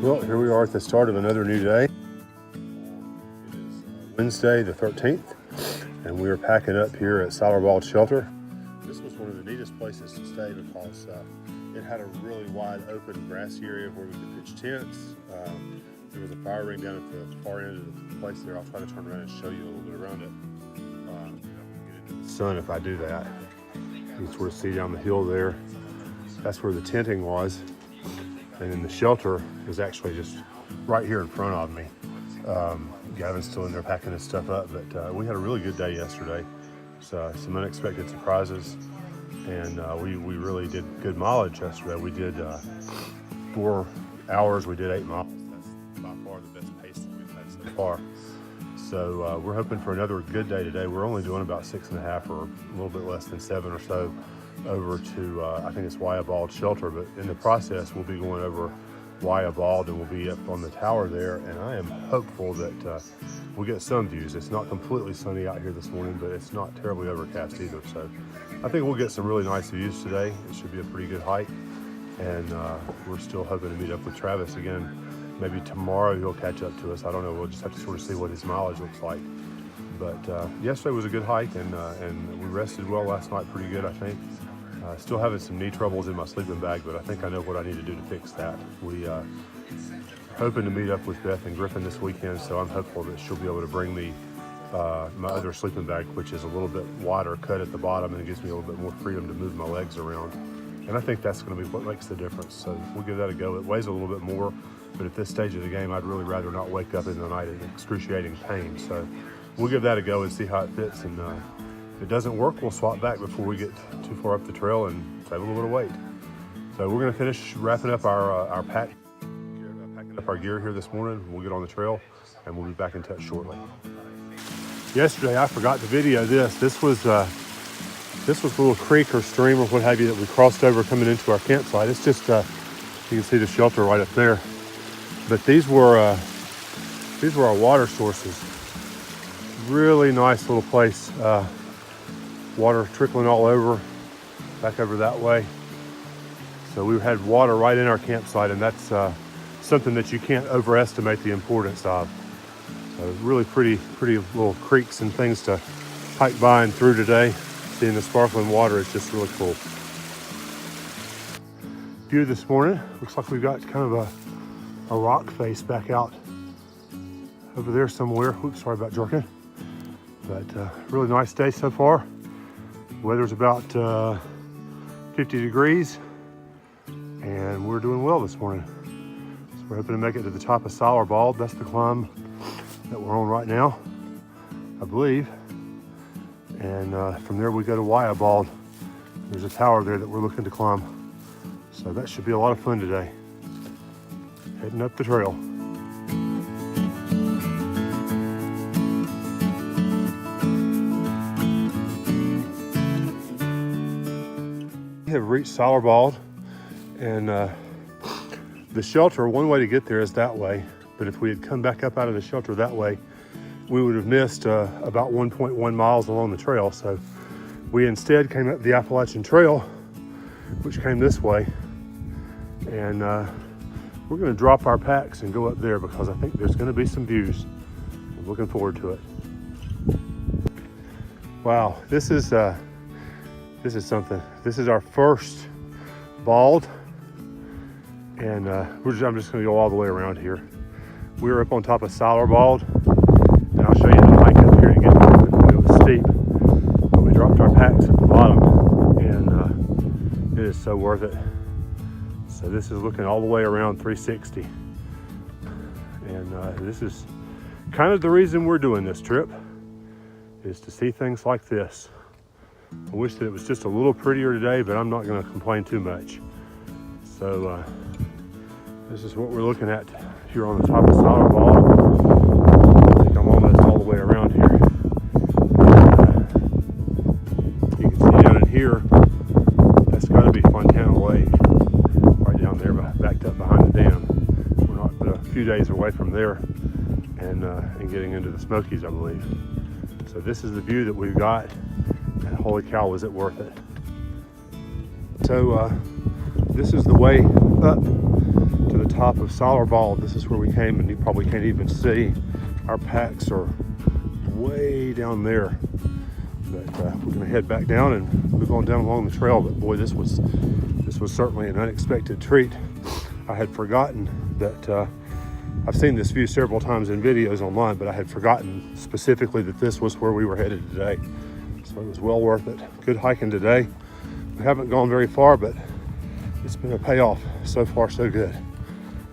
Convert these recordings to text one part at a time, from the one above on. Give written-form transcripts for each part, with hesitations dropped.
Well, here we are at the start of another new day. It is Wednesday the 13th, and we are packing up here at Siler Shelter. This was one of the neatest places to stay because it had a really wide open grassy area where we could pitch tents. There was a fire ring down at the far end of the place there. I'll try to turn around and show you a little bit around it. Get into the sun if I do that. You can sort of see down the hill there. That's where the tenting was. And then the shelter is actually just right here in front of me. Gavin's still in there packing his stuff up, but we had a really good day yesterday. So, some unexpected surprises, and we really did good mileage yesterday. We did 4 hours, we did 8 miles. That's by far the best pace that we've had so far. So we're hoping for another good day today. We're only doing about 6.5 or a little bit less than 7 or so over to, I think it's Wayah Shelter, but in the process, we'll be going over Wayah, and we'll be up on the tower there, and I am hopeful that we'll get some views. It's not completely sunny out here this morning, but it's not terribly overcast either, so I think we'll get some really nice views today. It should be a pretty good hike, and we're still hoping to meet up with Travis again. Maybe tomorrow he'll catch up to us. I don't know. We'll just have to sort of see what his mileage looks like. But yesterday was a good hike, and we rested well last night, pretty good, I think. Still having some knee troubles in my sleeping bag, but I think I know what I need to do to fix that. We are hoping to meet up with Beth and Griffin this weekend, so I'm hopeful that she'll be able to bring me my other sleeping bag, which is a little bit wider cut at the bottom, and it gives me a little bit more freedom to move my legs around. And I think that's going to be what makes the difference. So we'll give that a go. It weighs a little bit more, but at this stage of the game, I'd really rather not wake up in the night in excruciating pain. So we'll give that a go and see how it fits. And if it doesn't work, we'll swap back before we get too far up the trail and save a little bit of weight. So we're going to finish wrapping up our packing up our gear here this morning. We'll get on the trail, and we'll be back in touch shortly. Yesterday, I forgot to video this. This was a little creek or stream or what have you that we crossed over coming into our campsite. It's just you can see the shelter right up there. But these were our water sources. Really nice little place. Water trickling all over, back over that way. So we had water right in our campsite, and that's something that you can't overestimate the importance of. So really pretty little creeks and things to hike by and through today. Seeing the sparkling water is just really cool. View this morning, looks like we've got kind of a rock face back out over there somewhere. Oops, sorry about jerking. But really nice day so far. Weather's about 50 degrees, and we're doing well this morning. So we're hoping to make it to the top of Siler. That's the climb that we're on right now, I believe. And from there we go to Wayah. There's a tower there that we're looking to climb. So that should be a lot of fun today. Heading up the trail. We have reached Siler, and the shelter, one way to get there is that way, but if we had come back up out of the shelter that way, we would have missed about 1.1 miles along the trail. So we instead came up the Appalachian Trail, which came this way, and we're going to drop our packs and go up there because I think there's going to be some views. I'm looking forward to it. Wow, this is something. This is our first bald, and I'm just going to go all the way around here. We're up on top of Siler, and I'll show you the hike up here to get there. It was steep, but we dropped our packs at the bottom, and it is so worth it. So this is looking all the way around 360, and this is kind of the reason we're doing this trip, is to see things like this. I wish that it was just a little prettier today, but I'm not going to complain too much. So this is what we're looking at here on the top of Siler. I think I'm almost all the way around here. You can see down in here, that's got to be Fontana Lake, right down there, backed up behind the dam. We're not but a few days away from there, and getting into the Smokies, I believe. So this is the view that we've got. And holy cow, was it worth it. So this is the way up to the top of Siler Bald. This is where we came, and you probably can't even see. Our packs are way down there. But we're gonna head back down and move on down along the trail. But boy, this was certainly an unexpected treat. I had forgotten that, I've seen this view several times in videos online, but I had forgotten specifically that this was where we were headed today. So it was well worth it. Good hiking today. We haven't gone very far, but it's been a payoff. So far, so good.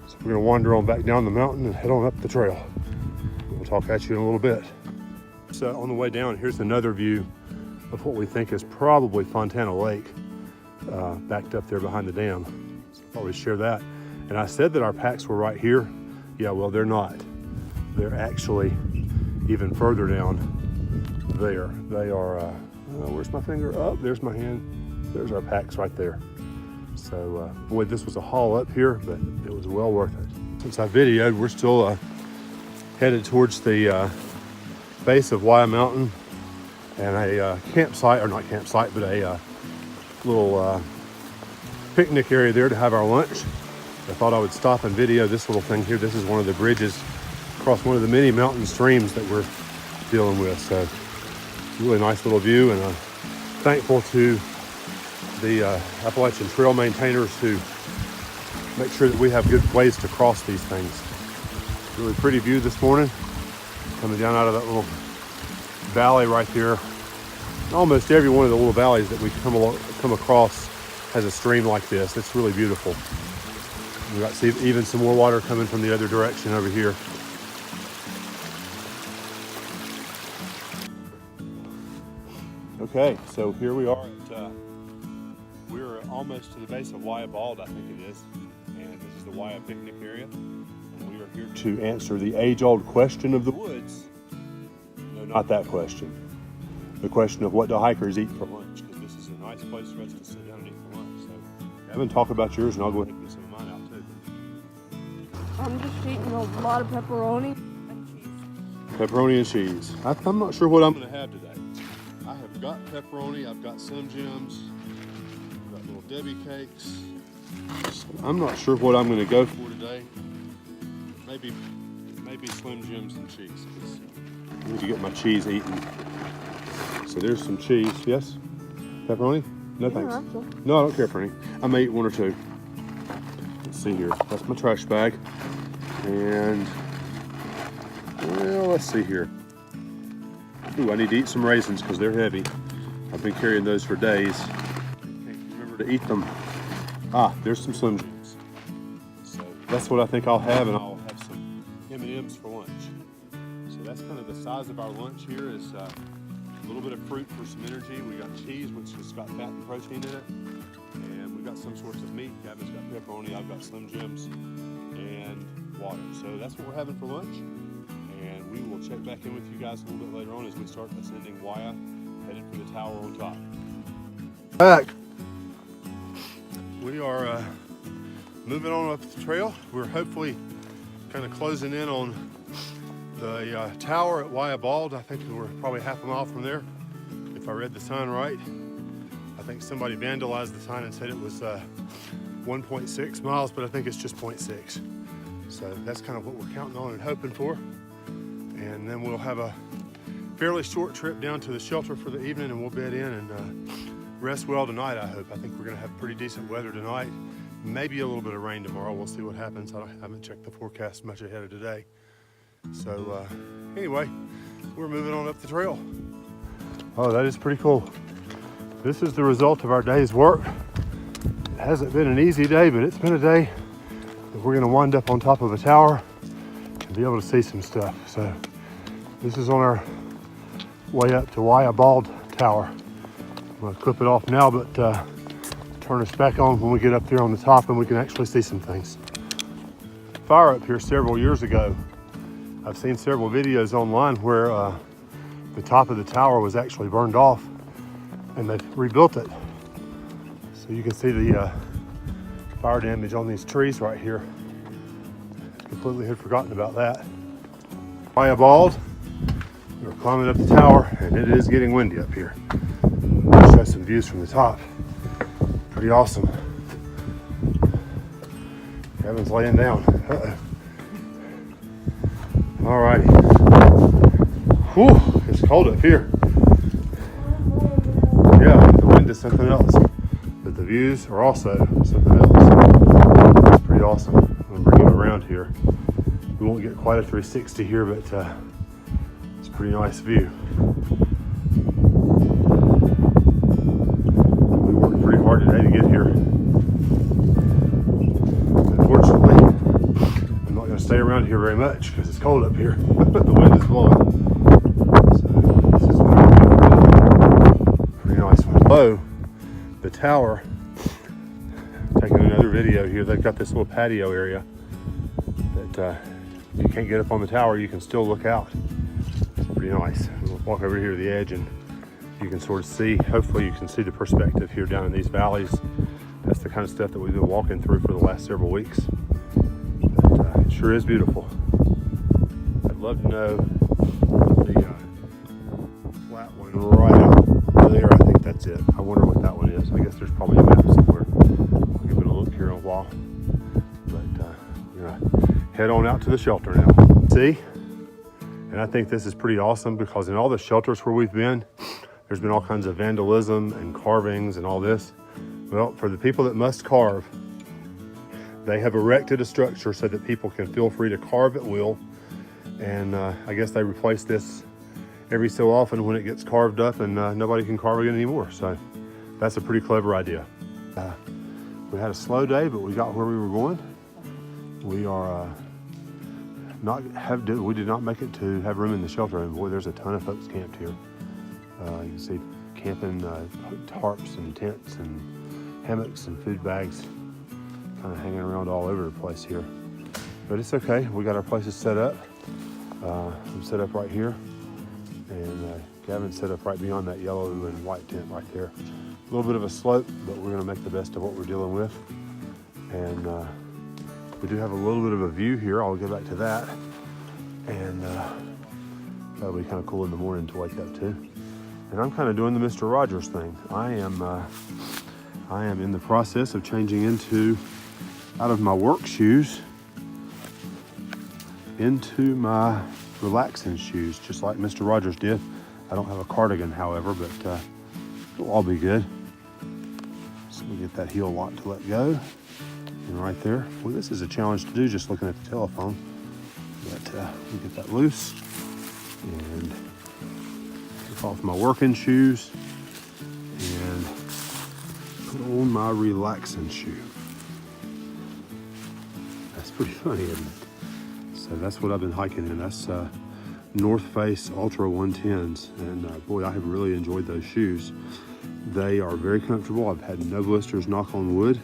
So we're gonna wander on back down the mountain and head on up the trail. We'll talk at you in a little bit. So on the way down, here's another view of what we think is probably Fontana Lake, backed up there behind the dam. So I'll probably share that. And I said that our packs were right here. Yeah, well, they're not. They're actually even further down there. They are, where's my finger? Oh, there's my hand. There's our packs right there. So, boy, this was a haul up here, but it was well worth it. Since I videoed, we're still headed towards the base of Wayah Mountain and a campsite, or not campsite, but a little picnic area there to have our lunch. I thought I would stop and video this little thing here. This is one of the bridges across one of the many mountain streams that we're dealing with. So really nice little view, and thankful to the Appalachian Trail maintainers who make sure that we have good ways to cross these things. Really pretty view this morning, coming down out of that little valley right there. Almost every one of the little valleys that we come across has a stream like this. It's really beautiful. We got even some more water coming from the other direction over here. Okay, so here we are at, we're almost to the base of Wayah Bald, I think it is. And this is the Wayah picnic area. And we are here to answer the age-old question of the woods. No, not that question. The question of what do hikers eat for lunch? Because this is a nice place for us to sit down and eat for lunch. So, Evan, talk about yours, and I'll go ahead and get some of mine out too. I'm just eating a lot of pepperoni and cheese. Pepperoni and cheese. I'm not sure what I'm going to have today. I have got pepperoni. I've got Slim Jims. I've got little Debbie cakes. So I'm not sure what I'm going to go for today. Maybe Slim Jims and cheese. I need to get my cheese eaten. So there's some cheese. Yes? Pepperoni? No thanks. No, I don't care for any. I may eat one or two. Let's see here. That's my trash bag. And, well, let's see here. Ooh, I need to eat some raisins because they're heavy. I've been carrying those for days. Can't remember to eat them. Ah, there's some Slim Jims. So that's what I think I'll have, and I'll have some M&Ms for lunch. So that's kind of the size of our lunch here. Is a little bit of fruit for some energy. We got cheese, which has got fat and protein in it. And we've got some sorts of meat. Gavin's got pepperoni, I've got Slim Jims, and water. So that's what we're having for lunch. And we will check back in with you guys a little bit later on as we start ascending Wayah, headed for the tower on top. Back. We are moving on up the trail. We're hopefully kind of closing in on the tower at Wayah Bald. I think we're probably half a mile from there, if I read the sign right. I think somebody vandalized the sign and said it was 1.6 miles, but I think it's just 0.6. So that's kind of what we're counting on and hoping for. And then we'll have a fairly short trip down to the shelter for the evening, and we'll bed in and rest well tonight, I hope. I think we're gonna have pretty decent weather tonight. Maybe a little bit of rain tomorrow. We'll see what happens. I haven't checked the forecast much ahead of today. So anyway, we're moving on up the trail. Oh, that is pretty cool. This is the result of our day's work. It hasn't been an easy day, but it's been a day that we're gonna wind up on top of a tower and be able to see some stuff. So this is on our way up to Wayah Bald Tower. I'm gonna clip it off now, but turn us back on when we get up there on the top and we can actually see some things. Fire up here several years ago. I've seen several videos online where the top of the tower was actually burned off and they rebuilt it. So you can see the fire damage on these trees right here. Completely had forgotten about that. Wayah Bald, we're climbing up the tower and it is getting windy up here. I'll show some views from the top. Pretty awesome. Gavin's laying down. All righty. Whew, it's cold up here. Yeah, the wind is something else, but the views are also something else. It's pretty awesome. I'm gonna bring you around here. We won't get quite a 360 here, but it's a pretty nice view. We worked pretty hard today to get here. Unfortunately, I'm not going to stay around here very much because it's cold up here. The wind is blowing. So this is what I'm doing. Pretty nice one. Below the tower, taking another video here. They've got this little patio area that if you can't get up on the tower, you can still look out. It's pretty nice. We'll walk over here to the edge and you can sort of see, hopefully you can see the perspective here down in these valleys. That's the kind of stuff that we've been walking through for the last several weeks. But, it sure is beautiful. I'd love to know the flat one right out there. I think that's it. I wonder what that one is. I guess there's probably a map somewhere. I'll give it a look here in a while. But we're gonna head on out to the shelter now. See? And I think this is pretty awesome because in all the shelters where we've been, there's been all kinds of vandalism and carvings and all this. Well, for the people that must carve, they have erected a structure so that people can feel free to carve at will. And I guess they replace this every so often when it gets carved up and nobody can carve again anymore. So that's a pretty clever idea. We had a slow day, but we got where we were going. We are we did not make it to have room in the shelter, and boy, there's a ton of folks camped here. You can see camping tarps and tents and hammocks and food bags kind of hanging around all over the place here. But it's okay, we got our places set up. I'm set up right here, and Gavin's set up right beyond that yellow and white tent right there. A little bit of a slope, but we're gonna make the best of what we're dealing with. And we do have a little bit of a view here. I'll get back to that. And that'll be kind of cool in the morning to wake up to. And I'm kind of doing the Mr. Rogers thing. I am in the process of changing out of my work shoes into my relaxing shoes, just like Mr. Rogers did. I don't have a cardigan, however, but it'll all be good. So we get that heel lock to let go. And right there, well, this is a challenge to do just looking at the telephone. But we get that loose and take off my working shoes and put on my relaxing shoe. That's pretty funny, isn't it? So that's what I've been hiking in. That's North Face Ultra 110s, and boy, I have really enjoyed those shoes. They are very comfortable. I've had no blisters, knock on wood.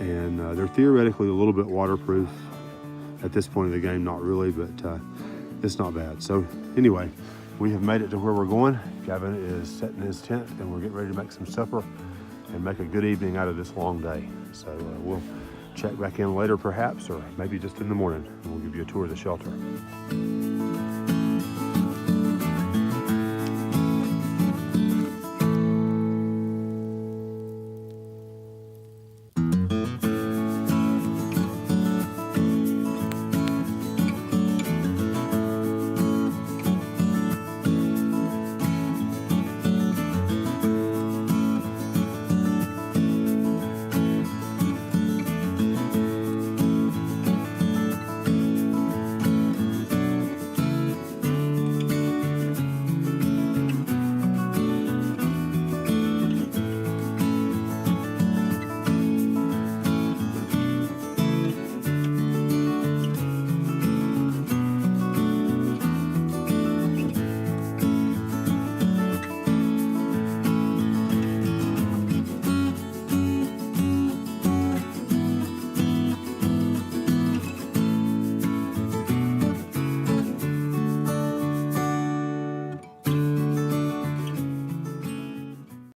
And they're theoretically a little bit waterproof at this point of the game, not really, but it's not bad. So anyway, we have made it to where we're going. Gavin is setting his tent and we're getting ready to make some supper and make a good evening out of this long day. So we'll check back in later perhaps, or maybe just in the morning, and we'll give you a tour of the shelter.